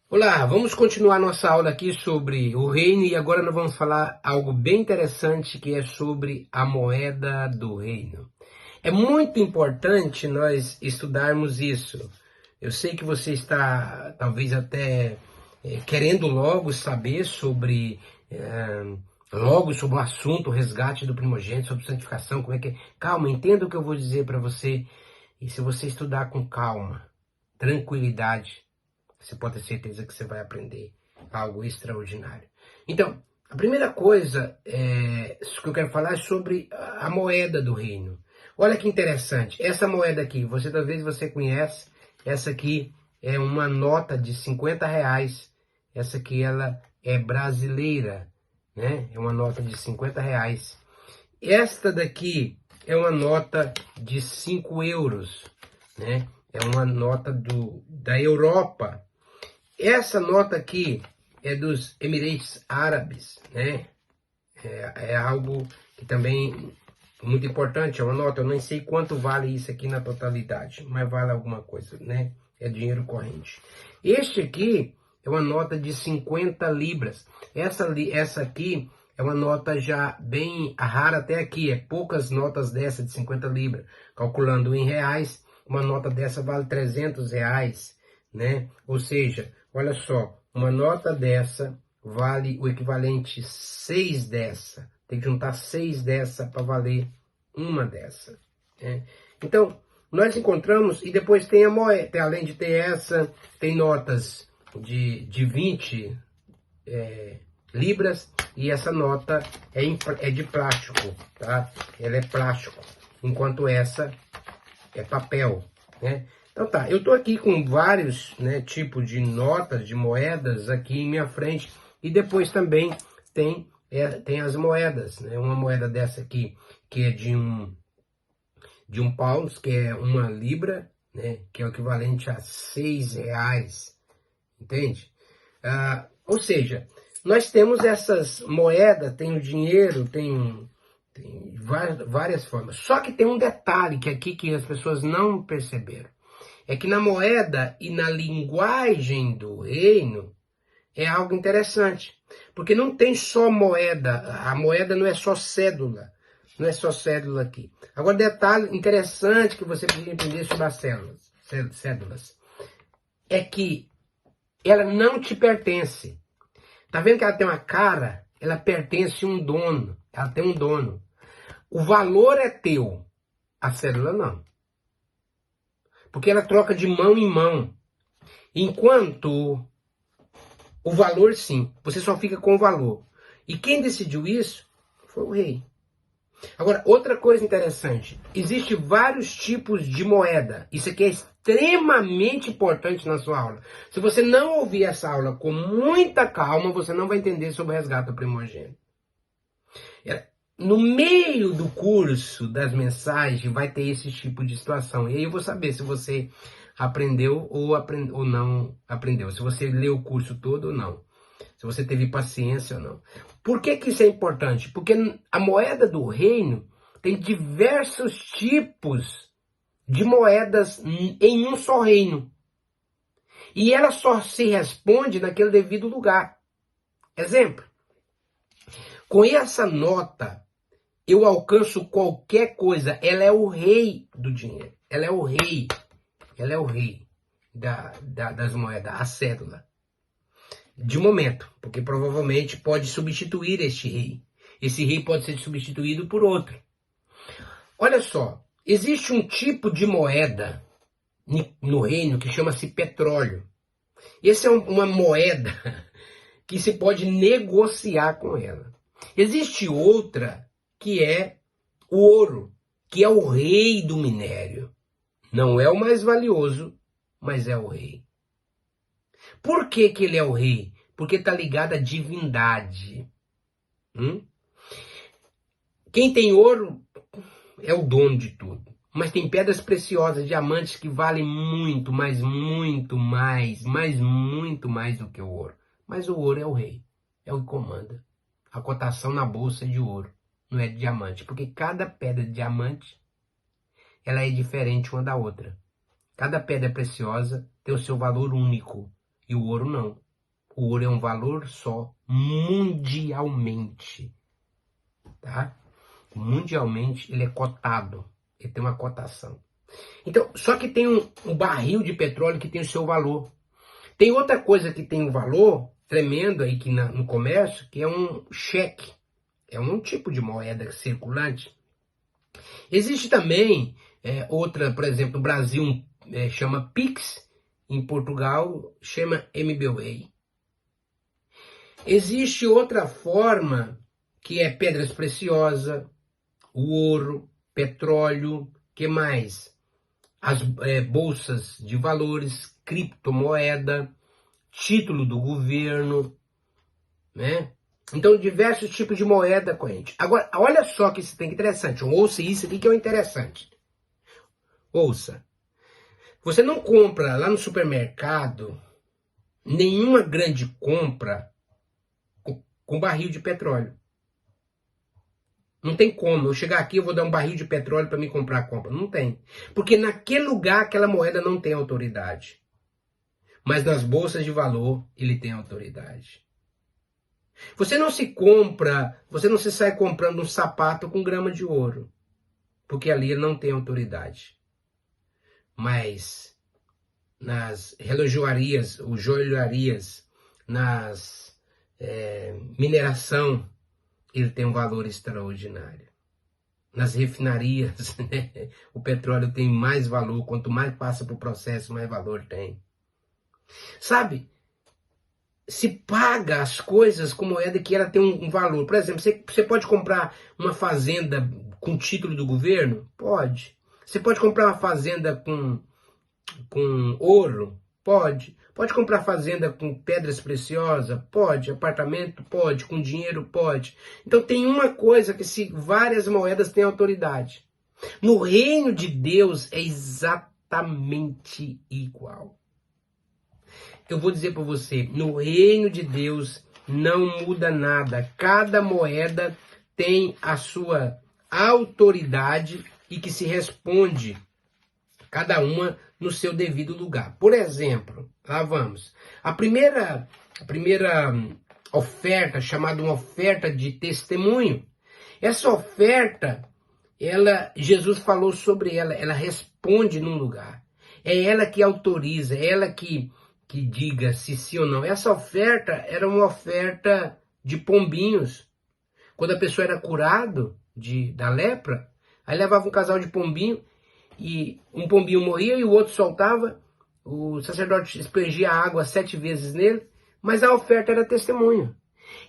Olá, vamos continuar nossa aula aqui sobre o reino e agora nós vamos falar algo bem interessante que é sobre a moeda do reino. É muito importante nós estudarmos isso. Eu sei que você está talvez até querendo logo saber sobre logo sobre o assunto, o resgate do primogênito, sobre santificação, como é que é. Calma, entenda o que eu vou dizer para você. E se você estudar com calma, tranquilidade, você pode ter certeza que você vai aprender algo extraordinário. Então, a primeira coisa que eu quero falar é sobre a moeda do reino. Olha que interessante. Essa moeda aqui, talvez você conhece. Essa aqui é uma nota de R$ 50. Essa aqui ela é brasileira, né? É uma nota de R$ 50. Esta daqui é uma nota de 5 euros, né? É uma nota da Europa. Essa nota aqui é dos Emirados Árabes, né? É algo que também é muito importante, é uma nota. Eu nem sei quanto vale isso aqui na totalidade, mas vale alguma coisa, né? É dinheiro corrente. Este aqui é uma nota de 50 libras. Essa aqui é uma nota já bem rara até aqui. É poucas notas dessa de 50 libras. Calculando em reais, uma nota dessa vale R$ 300, né? Ou seja, olha só, uma nota dessa vale o equivalente 6 dessa. Tem que juntar 6 dessa para valer uma dessa, né? Então, nós encontramos, e depois tem a moeda, além de ter essa, tem notas de 20 libras, e essa nota é de plástico, tá? Ela é plástico, enquanto essa é papel, né? Então tá, eu tô aqui com vários, né, tipos de notas, de moedas aqui em minha frente, e depois também tem as moedas, né? Uma moeda dessa aqui, que é de um pound, que é uma libra, né? Que é o equivalente a R$ 6, entende? Ou seja, nós temos essas moedas, tem o dinheiro, tem várias formas. Só que tem um detalhe que aqui que as pessoas não perceberam. É que na moeda e na linguagem do reino é algo interessante. Porque não tem só moeda. A moeda não é só cédula. Não é só cédula aqui. Agora, detalhe interessante que você precisa entender sobre as cédulas. É que ela não te pertence. Tá vendo que ela tem uma cara? Ela pertence a um dono. Ela tem um dono. O valor é teu. A cédula não. Porque ela troca de mão em mão. Enquanto o valor, sim, você só fica com o valor. E quem decidiu isso foi o rei. Agora, outra coisa interessante. Existem vários tipos de moeda. Isso aqui é extremamente importante na sua aula. Se você não ouvir essa aula com muita calma, você não vai entender sobre o resgate do primogênito. No meio do curso das mensagens vai ter esse tipo de situação. E aí eu vou saber se você aprendeu ou não aprendeu. Se você leu o curso todo ou não. Se você teve paciência ou não. Por que isso é importante? Porque a moeda do reino tem diversos tipos de moedas em um só reino. E ela só se responde naquele devido lugar. Exemplo. Com essa nota, eu alcanço qualquer coisa. Ela é o rei do dinheiro. Ela é o rei. Ela é o rei das moedas, a cédula. De momento, porque provavelmente pode substituir este rei. Esse rei pode ser substituído por outro. Olha só, existe um tipo de moeda no reino que chama-se petróleo. Essa é uma moeda que se pode negociar com ela. Existe outra que é o ouro, que é o rei do minério. Não é o mais valioso, mas é o rei. Por que ele é o rei? Porque está ligado à divindade. Quem tem ouro é o dono de tudo. Mas tem pedras preciosas, diamantes que valem muito, mas muito mais do que o ouro. Mas o ouro é o rei, é o que comanda. A cotação na bolsa é de ouro, não é de diamante. Porque cada pedra de diamante, ela é diferente uma da outra. Cada pedra preciosa tem o seu valor único. E o ouro não. O ouro é um valor só, mundialmente. Tá? Mundialmente ele é cotado. Ele tem uma cotação. Então, só que tem um barril de petróleo que tem o seu valor. Tem outra coisa que tem um valor tremendo aí que no comércio, que é um cheque. É um tipo de moeda circulante. Existe também outra, por exemplo, no Brasil chama Pix, em Portugal chama MBWay. Existe outra forma que é pedras preciosas, o ouro, petróleo, que mais? As bolsas de valores, criptomoeda, título do governo, né? Então, diversos tipos de moeda corrente. Agora, olha só que isso tem que interessante. Ouça isso aqui que é o interessante. Ouça. Você não compra lá no supermercado nenhuma grande compra com barril de petróleo. Não tem como. Eu chegar aqui, eu vou dar um barril de petróleo para me comprar a compra. Não tem. Porque naquele lugar, aquela moeda não tem autoridade. Mas nas bolsas de valor, ele tem autoridade. Você não se sai comprando um sapato com grama de ouro. Porque ali não tem autoridade. Mas nas relojoarias, ou joalharias, nas mineração, ele tem um valor extraordinário. Nas refinarias, né, o petróleo tem mais valor. Quanto mais passa por processo, mais valor tem. Sabe? Se paga as coisas com moeda que ela tem um valor. Por exemplo, você pode comprar uma fazenda com título do governo? Pode. Você pode comprar uma fazenda com ouro? Pode. Pode comprar fazenda com pedras preciosas? Pode. Apartamento? Pode. Com dinheiro? Pode. Então tem uma coisa que se várias moedas têm autoridade. No reino de Deus é exatamente igual. Eu vou dizer para você, no reino de Deus não muda nada. Cada moeda tem a sua autoridade e que se responde, cada uma no seu devido lugar. Por exemplo, lá vamos. A primeira oferta, chamada uma oferta de testemunho, essa oferta, Jesus falou sobre ela responde num lugar. É ela que autoriza, é ela que diga se sim ou não. Essa oferta era uma oferta de pombinhos. Quando a pessoa era curado da lepra, aí levava um casal de pombinho, e um pombinho morria e o outro soltava, o sacerdote aspergia a água 7 vezes nele, mas a oferta era testemunho.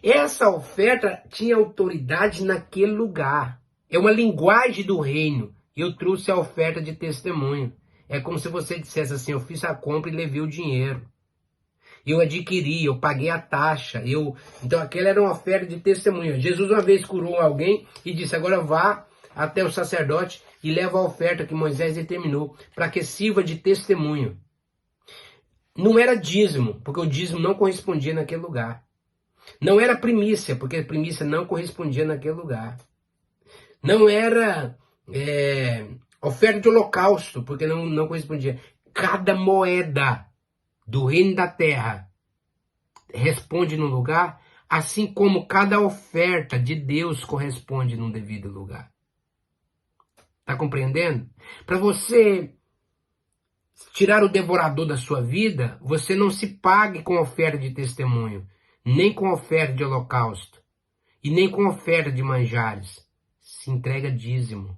Essa oferta tinha autoridade naquele lugar. É uma linguagem do reino. Eu trouxe a oferta de testemunho. É como se você dissesse assim, eu fiz a compra e levei o dinheiro. Eu adquiri, eu paguei a taxa. Então aquela era uma oferta de testemunho. Jesus uma vez curou alguém e disse, agora vá até o sacerdote e leva a oferta que Moisés determinou para que sirva de testemunho. Não era dízimo, porque o dízimo não correspondia naquele lugar. Não era primícia, porque a primícia não correspondia naquele lugar. Não era oferta de holocausto, porque não correspondia. Cada moeda do reino da terra responde num lugar, assim como cada oferta de Deus corresponde num devido lugar. Tá compreendendo? Para você tirar o devorador da sua vida, você não se pague com oferta de testemunho, nem com oferta de holocausto, e nem com oferta de manjares. Se entrega dízimo.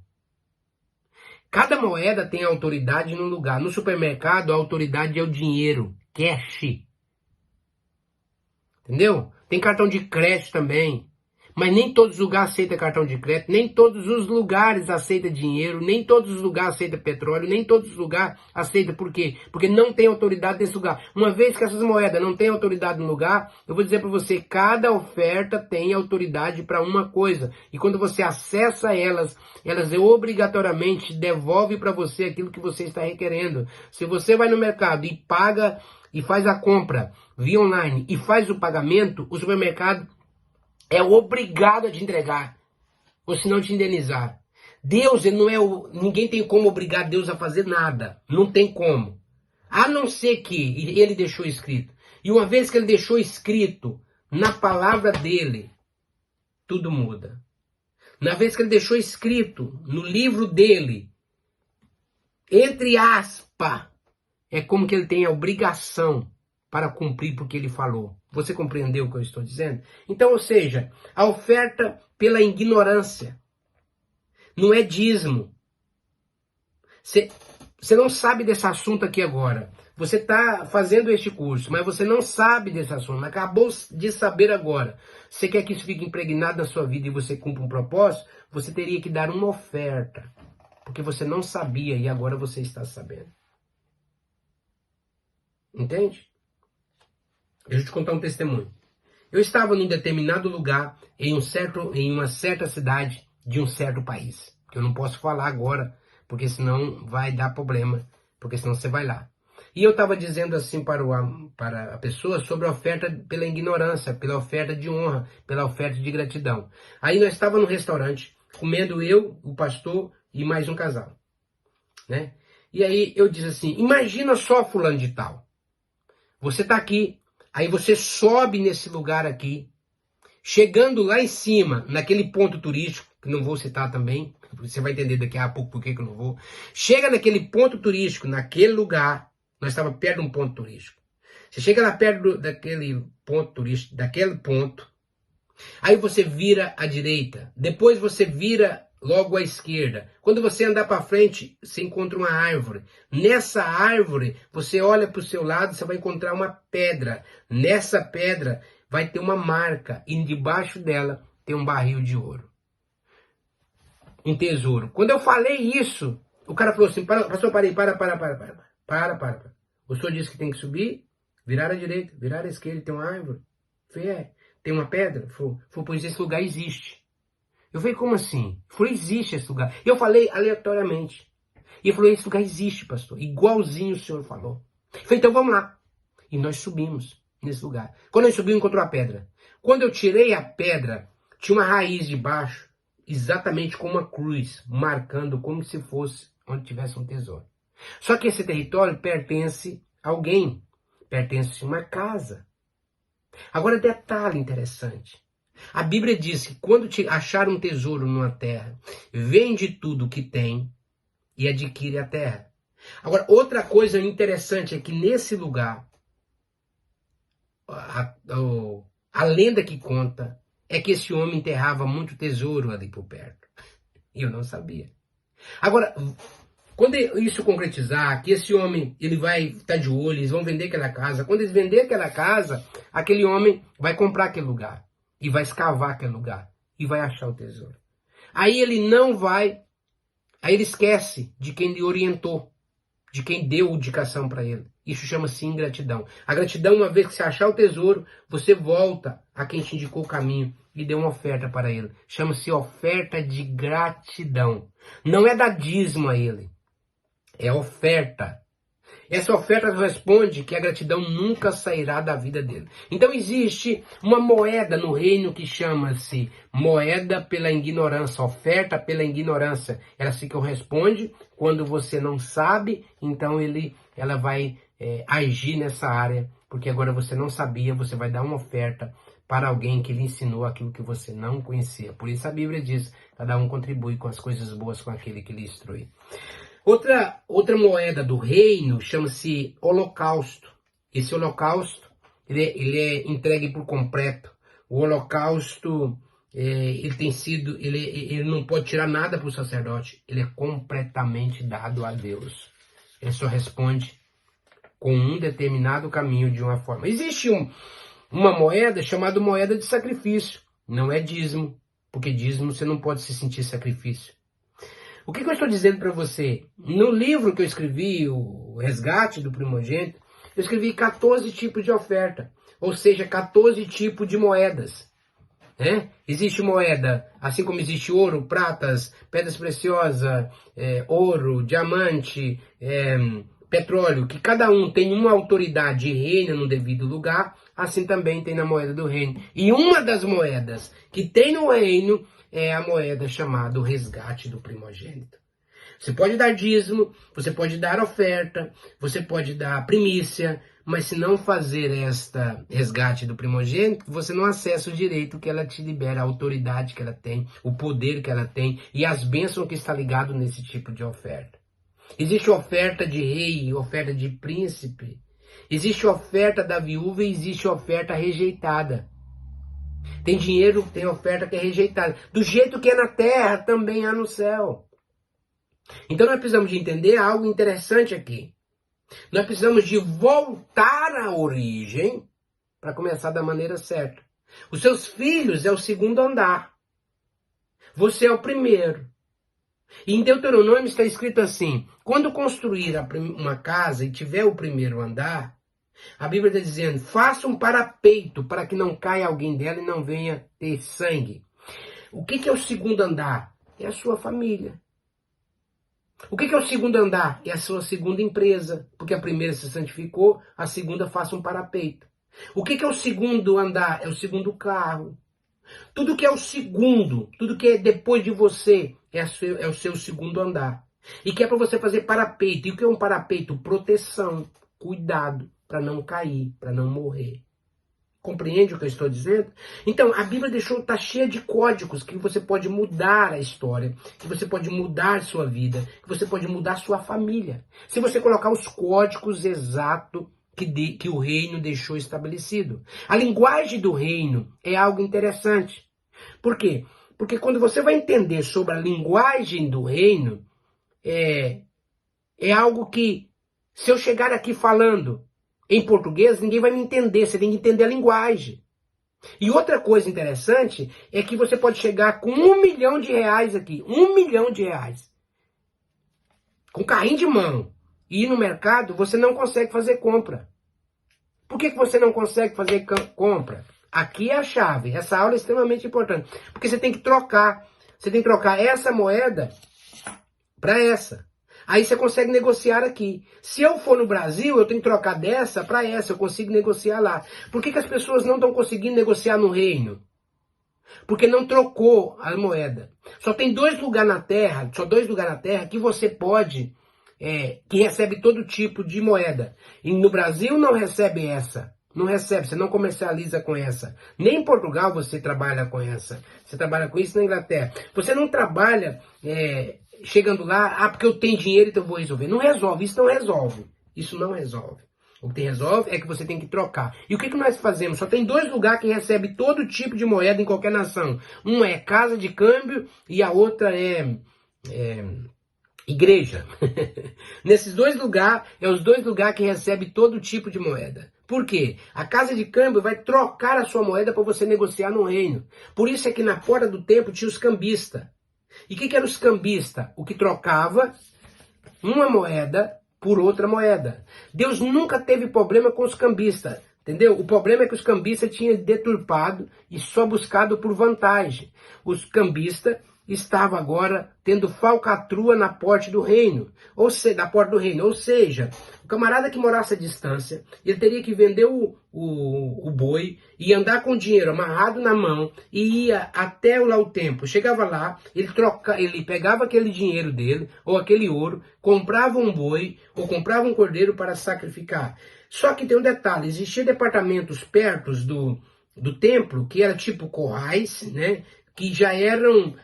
Cada moeda tem autoridade num lugar. No supermercado, a autoridade é o dinheiro, cash. Entendeu? Tem cartão de crédito também. Mas nem todos os lugares aceitam cartão de crédito, nem todos os lugares aceitam dinheiro, nem todos os lugares aceitam petróleo, nem todos os lugares aceitam. Por quê? Porque não tem autoridade nesse lugar. Uma vez que essas moedas não têm autoridade no lugar, eu vou dizer para você, cada oferta tem autoridade para uma coisa. E quando você acessa elas obrigatoriamente devolvem para você aquilo que você está requerendo. Se você vai no mercado e paga e faz a compra via online e faz o pagamento, o supermercado é obrigado a te entregar, ou se não te indenizar. Deus, ele não é ninguém tem como obrigar Deus a fazer nada. Não tem como. A não ser que ele deixou escrito. E uma vez que ele deixou escrito na palavra dele, tudo muda. Na vez que ele deixou escrito no livro dele, entre aspas, é como que ele tem a obrigação para cumprir porque ele falou. Você compreendeu o que eu estou dizendo? Então, ou seja, a oferta pela ignorância não é dízimo. Você não sabe desse assunto aqui agora. Você está fazendo este curso, mas você não sabe desse assunto. Acabou de saber agora. Você quer que isso fique impregnado na sua vida e você cumpra um propósito? Você teria que dar uma oferta. Porque você não sabia e agora você está sabendo. Entende? Deixa eu te contar um testemunho. Eu estava num determinado lugar, em uma certa cidade de um certo país. Que eu não posso falar agora, porque senão vai dar problema. Porque senão você vai lá. E eu estava dizendo assim para a pessoa sobre a oferta pela ignorância, pela oferta de honra, pela oferta de gratidão. Aí nós estávamos no restaurante, comendo eu, o pastor e mais um casal. Né? E aí eu disse assim, imagina só fulano de tal. Você está aqui, aí você sobe nesse lugar aqui, chegando lá em cima, naquele ponto turístico, que não vou citar também, você vai entender daqui a pouco por que eu não vou. Chega naquele ponto turístico, naquele lugar, nós estávamos perto de um ponto turístico. Você chega lá perto daquele ponto turístico, daquele ponto, aí você vira à direita, depois você vira logo à esquerda. Quando você andar para frente, você encontra uma árvore. Nessa árvore, você olha para o seu lado, você vai encontrar uma pedra. Nessa pedra vai ter uma marca e debaixo dela tem um barril de ouro. Um tesouro. Quando eu falei isso, o cara falou assim, pastor, parei, para. O senhor disse que tem que subir, virar à direita, virar à esquerda, tem uma árvore. Eu falei, tem uma pedra? Falei, pois esse lugar existe. Eu falei, como assim? Eu falei, existe esse lugar. Eu falei aleatoriamente. E ele falou, esse lugar existe, pastor. Igualzinho o senhor falou. Eu falei, então vamos lá. E nós subimos nesse lugar. Quando nós subimos, encontrou a pedra. Quando eu tirei a pedra, tinha uma raiz de baixo, exatamente como uma cruz, marcando como se fosse onde tivesse um tesouro. Só que esse território pertence a alguém. Pertence a uma casa. Agora, detalhe interessante. A Bíblia diz que quando achar um tesouro numa terra, vende tudo que tem e adquire a terra. Agora, outra coisa interessante é que nesse lugar, a lenda que conta é que esse homem enterrava muito tesouro ali por perto. E eu não sabia. Agora, quando isso concretizar, que esse homem ele vai estar de olho, eles vão vender aquela casa. Quando eles venderem aquela casa, aquele homem vai comprar aquele lugar. E vai escavar aquele lugar. E vai achar o tesouro. Aí ele não vai... Aí ele esquece de quem lhe orientou. De quem deu indicação para ele. Isso chama-se ingratidão. A gratidão, uma vez que você achar o tesouro, você volta a quem te indicou o caminho e deu uma oferta para ele. Chama-se oferta de gratidão. Não é dar dízimo a ele. É oferta. Essa oferta responde que a gratidão nunca sairá da vida dele. Então existe uma moeda no reino que chama-se moeda pela ignorância, oferta pela ignorância. Ela se corresponde quando você não sabe, então ela vai agir nessa área, porque agora você não sabia, você vai dar uma oferta para alguém que lhe ensinou aquilo que você não conhecia. Por isso a Bíblia diz, cada um contribui com as coisas boas com aquele que lhe instrui. Outra moeda do reino chama-se holocausto. Esse holocausto ele é entregue por completo. O holocausto ele não pode tirar nada para o sacerdote. Ele é completamente dado a Deus. Ele só responde com um determinado caminho de uma forma. Existe uma moeda chamada moeda de sacrifício. Não é dízimo, porque dízimo você não pode se sentir sacrifício. O que eu estou dizendo para você? No livro que eu escrevi, o Resgate do Primogênito, eu escrevi 14 tipos de oferta, ou seja, 14 tipos de moedas. Existe moeda, assim como existe ouro, pratas, pedras preciosas, ouro, diamante, petróleo, que cada um tem uma autoridade e reina no devido lugar, assim também tem na moeda do reino. E uma das moedas que tem no reino é a moeda chamada o resgate do primogênito. Você pode dar dízimo, você pode dar oferta, você pode dar primícia, mas se não fazer esta resgate do primogênito, você não acessa o direito que ela te libera, a autoridade que ela tem, o poder que ela tem e as bênçãos que está ligado nesse tipo de oferta. Existe oferta de rei, oferta de príncipe, existe oferta da viúva e existe oferta rejeitada. Tem dinheiro, tem oferta que é rejeitada. Do jeito que é na terra, também há no céu. Então nós precisamos de entender algo interessante aqui. Nós precisamos de voltar à origem para começar da maneira certa. Os seus filhos é o segundo andar. Você é o primeiro. E em Deuteronômio está escrito assim, quando construir uma casa e tiver o primeiro andar, a Bíblia está dizendo, faça um parapeito para que não caia alguém dela e não venha ter sangue. O que é o segundo andar? É a sua família. O que é o segundo andar? É a sua segunda empresa, porque a primeira se santificou, a segunda faça um parapeito. O que é o segundo andar? É o segundo carro. Tudo que é o segundo, tudo que é depois de você, é o seu segundo andar. E que é para você fazer parapeito. E o que é um parapeito? Proteção, cuidado, para não cair, para não morrer. Compreende o que eu estou dizendo? Então, a Bíblia está cheia de códigos que você pode mudar a história, que você pode mudar a sua vida, que você pode mudar a sua família. Se você colocar os códigos exatos que o reino deixou estabelecido. A linguagem do reino é algo interessante. Por quê? Porque quando você vai entender sobre a linguagem do reino, é algo que, se eu chegar aqui falando em português, ninguém vai me entender, você tem que entender a linguagem. E outra coisa interessante é que você pode chegar com R$1 milhão aqui, R$1 milhão, com carrinho de mão, e ir no mercado, você não consegue fazer compra. Por que você não consegue fazer compra? Aqui é a chave, essa aula é extremamente importante, porque você tem que trocar essa moeda para essa. Aí você consegue negociar aqui. Se eu for no Brasil, eu tenho que trocar dessa para essa, eu consigo negociar lá. Por que as pessoas não estão conseguindo negociar no reino? Porque não trocou a moeda. Só tem dois lugares na Terra que você pode, que recebe todo tipo de moeda. E no Brasil não recebe essa. Não recebe, você não comercializa com essa. Nem em Portugal você trabalha com essa. Você trabalha com isso na Inglaterra. Você não trabalha chegando lá, porque eu tenho dinheiro, então eu vou resolver. Não resolve, isso não resolve. Isso não resolve. O que resolve é que você tem que trocar. E o que nós fazemos? Só tem dois lugares que recebe todo tipo de moeda em qualquer nação. Um é casa de câmbio e a outra é igreja. Nesses dois lugares, os dois lugares que recebe todo tipo de moeda. Por quê? A casa de câmbio vai trocar a sua moeda para você negociar no reino. Por isso é que na porta do templo tinha os cambistas. E o que eram os cambistas? O que trocava uma moeda por outra moeda. Deus nunca teve problema com os cambistas, entendeu? O problema é que os cambistas tinham deturpado e só buscado por vantagem. Os cambistas estavam agora tendo falcatrua na porta do reino, ou seja, o camarada que morasse à distância, ele teria que vender o boi e andar com o dinheiro amarrado na mão e ia até lá o templo. Chegava lá, ele pegava aquele dinheiro dele, ou aquele ouro, comprava um boi, ou comprava um cordeiro para sacrificar. Só que tem um detalhe, existiam departamentos perto do templo, que era tipo corrais, né? Que já eram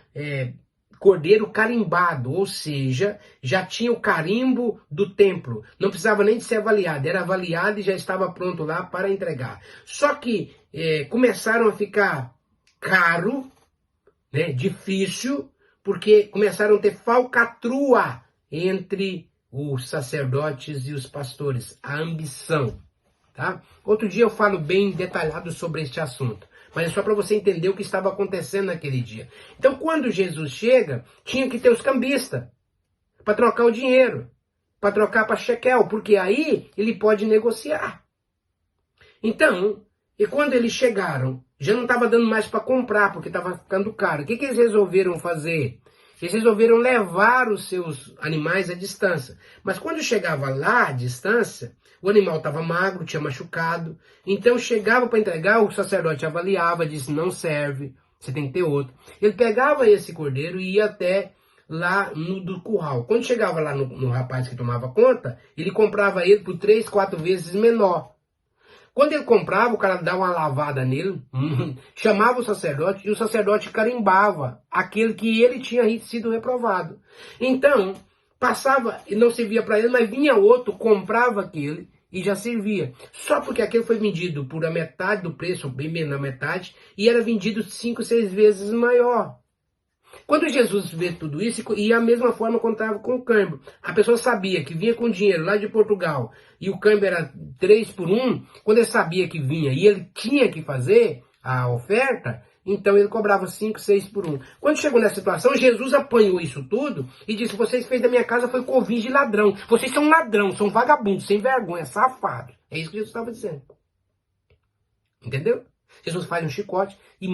cordeiro carimbado, ou seja, já tinha o carimbo do templo. Não precisava nem de ser avaliado, era avaliado e já estava pronto lá para entregar. Só que começaram a ficar caro, né, difícil, porque começaram a ter falcatrua entre os sacerdotes e os pastores, a ambição. Tá? Outro dia eu falo bem detalhado sobre este assunto. Mas é só para você entender o que estava acontecendo naquele dia. Então, quando Jesus chega, tinha que ter os cambistas para trocar o dinheiro, para trocar para shekel, porque aí ele pode negociar. Então, e quando eles chegaram, já não estava dando mais para comprar, porque estava ficando caro. O que eles resolveram fazer? Eles resolveram levar os seus animais à distância. Mas quando chegava lá à distância, o animal estava magro, tinha machucado. Então chegava para entregar, o sacerdote avaliava, disse, não serve, você tem que ter outro. Ele pegava esse cordeiro e ia até lá do curral. Quando chegava lá no rapaz que tomava conta, ele comprava ele por 3, 4 vezes menor. Quando ele comprava, o cara dava uma lavada nele, chamava o sacerdote e o sacerdote carimbava aquele que ele tinha sido reprovado. Então, passava e não servia para ele, mas vinha outro, comprava aquele e já servia. Só porque aquele foi vendido por a metade do preço, bem menos da metade, e era vendido 5, 6 vezes maior. Quando Jesus vê tudo isso, e a mesma forma contava com o câmbio. A pessoa sabia que vinha com dinheiro lá de Portugal e o câmbio era 3 por 1, quando ele sabia que vinha e ele tinha que fazer a oferta, então ele cobrava 5, 6 por 1. Quando chegou nessa situação, Jesus apanhou isso tudo e disse: vocês fez da minha casa foi covis de ladrão. Vocês são ladrão, são vagabundos, sem vergonha, safados. É isso que Jesus estava dizendo. Entendeu? Jesus faz um chicote e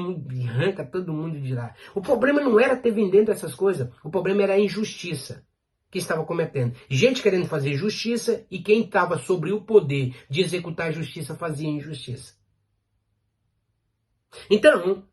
arranca todo mundo de lá. O problema não era ter vendendo essas coisas. O problema era a injustiça que estava cometendo. Gente querendo fazer justiça e quem estava sobre o poder de executar a justiça fazia injustiça. Então,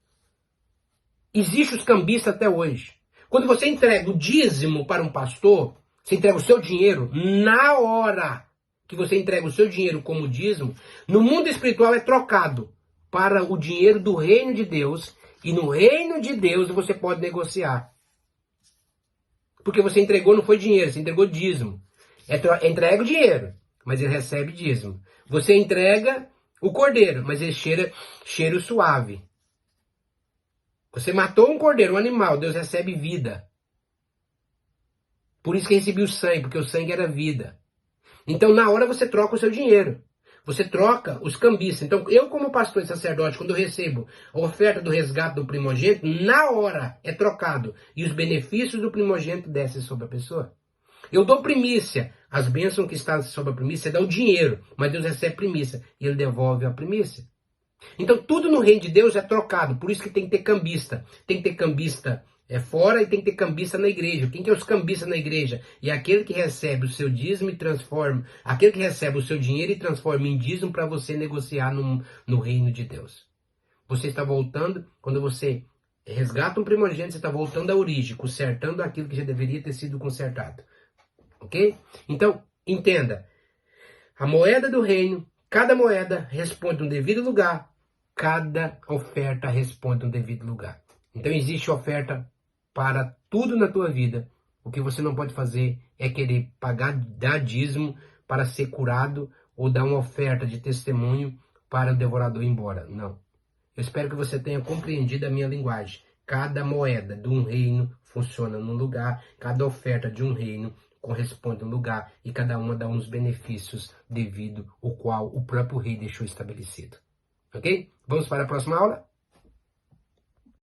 existe os cambistas até hoje. Quando você entrega o dízimo para um pastor, você entrega o seu dinheiro, na hora que você entrega o seu dinheiro como dízimo, no mundo espiritual é trocado para o dinheiro do reino de Deus, e no reino de Deus você pode negociar. Porque você entregou, não foi dinheiro, você entregou dízimo. Entrega o dinheiro, mas ele recebe dízimo. Você entrega o cordeiro, mas ele cheiro suave. Você matou um cordeiro, um animal, Deus recebe vida. Por isso que recebeu o sangue, porque o sangue era vida. Então na hora você troca o seu dinheiro. Você troca os cambistas. Então, eu como pastor e sacerdote, quando eu recebo a oferta do resgate do primogênito, na hora é trocado. E os benefícios do primogênito descem sobre a pessoa. Eu dou primícia. As bênçãos que estão sobre a primícia, dá o dinheiro. Mas Deus recebe primícia. E ele devolve a primícia. Então, tudo no reino de Deus é trocado. Por isso que tem que ter cambista. Tem que ter cambista fora e tem que ter cambista na igreja. Quem que é os cambistas na igreja? E aquele que recebe o seu dízimo e transforma, aquele que recebe o seu dinheiro e transforma em dízimo para você negociar no reino de Deus. Você está voltando, quando você resgata um primogênito, você está voltando à origem, consertando aquilo que já deveria ter sido consertado. Ok? Então, entenda. A moeda do reino, cada moeda responde no devido lugar, cada oferta responde no devido lugar. Então existe oferta para tudo na tua vida. O que você não pode fazer é querer dar dízimo para ser curado ou dar uma oferta de testemunho para o devorador ir embora. Não. Eu espero que você tenha compreendido a minha linguagem. Cada moeda de um reino funciona num lugar, cada oferta de um reino corresponde a um lugar e cada uma dá uns benefícios devido ao qual o próprio rei deixou estabelecido. Ok? Vamos para a próxima aula?